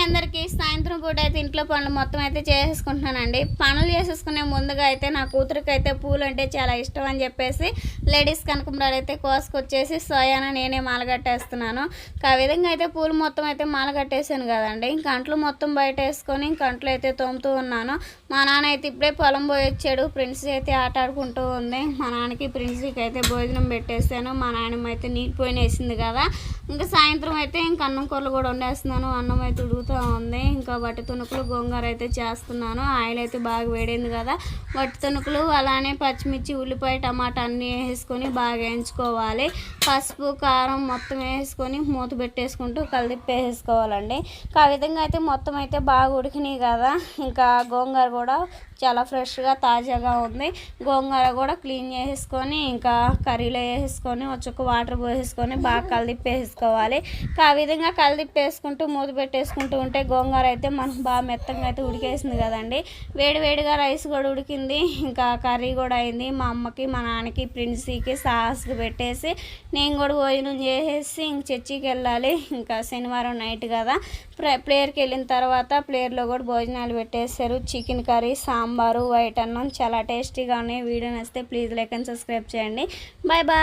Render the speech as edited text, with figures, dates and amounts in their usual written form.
అందరికీ సాయంత్రం పూట అయితే ఇంట్లో పనులు మొత్తం అయితే చేసేసుకుంటున్నానండి. పనులు చేసేసుకునే ముందుగా అయితే నా కూతురికి అయితే పూలు అంటే చాలా ఇష్టం అని చెప్పేసి లేడీస్ కనకంబరాలు అయితే కోసుకొచ్చేసి సోయాన నేనే మాల కట్టేస్తున్నాను. ఆ విధంగా అయితే పూలు మొత్తం అయితే మాల కట్టేసాను కదండి. ఇంక అంట్లు మొత్తం బయట వేసుకొని ఇంక అంట్లు అయితే తోముతూ ఉన్నాను. మా నాన్న అయితే ఇప్పుడే పొలం పోయి వచ్చాడు. ప్రిన్సీ అయితే ఆట ఆడుకుంటూ ఉంది. మా నాన్నకి ప్రిన్సీకి అయితే భోజనం పెట్టేసాను. మా నాన్నమ్మ అయితే నీళ్ళు పోయిన వేసింది కదా. ఇంకా సాయంత్రం అయితే ఇంక అన్నం కూరలు కూడా వండేస్తున్నాను. అన్నం అయితే ఉడుకుతూ ఉంది. ఇంకా వట్టి తుణుకులు గోంగూర అయితే చేస్తున్నాను. ఆయిల్ అయితే బాగా వేడింది కదా. వట్టి తుణుకులు అలానే పచ్చిమిర్చి ఉల్లిపాయ టమాటా అన్నీ వేసుకొని బాగా వేయించుకోవాలి. పసుపు కారం మొత్తం వేసుకొని మూత పెట్టేసుకుంటూ కలిపేసుకోవాలండి. ఆ విధంగా అయితే మొత్తం అయితే బాగా ఉడికినాయి కదా. ఇంకా గోంగూర కూడా చాలా ఫ్రెష్గా తాజాగా ఉంది. గోంగూర కూడా క్లీన్ చేసేసుకొని ఇంకా కర్రీలో వేసేసుకొని ఒక వాటర్ పోసేసుకొని బాగా కలిపేసుకోవాలి. ఆ విధంగా కలిపేసుకుంటూ మూత పెట్టేసుకుంటూ ఉంటే గోంగూర అయితే మనకు బాగా మెత్తగా అయితే ఉడికేసింది కదండి. వేడివేడిగా రైస్ కూడా ఉడికింది. ఇంకా కర్రీ కూడా అయింది. మా అమ్మకి మా నాన్నకి ప్రిన్సీకి సాస్కి పెట్టేసి నేను కూడా భోజనం చేసేసి ఇంక చర్చికి వెళ్ళాలి. ఇంకా శనివారం నైట్ కదా. ప్లేయర్కి వెళ్ళిన తర్వాత ప్లేయర్లో కూడా భోజనాలు పెట్టేశారు. చికెన్ కర్రీ, సాంబారు, వైట్ అన్నం చాలా టేస్టీగా ఉన్నాయి. వీడియో నచ్చితే ప్లీజ్ లైక్ అండ్ సబ్స్క్రైబ్ చేయండి. Bye bye.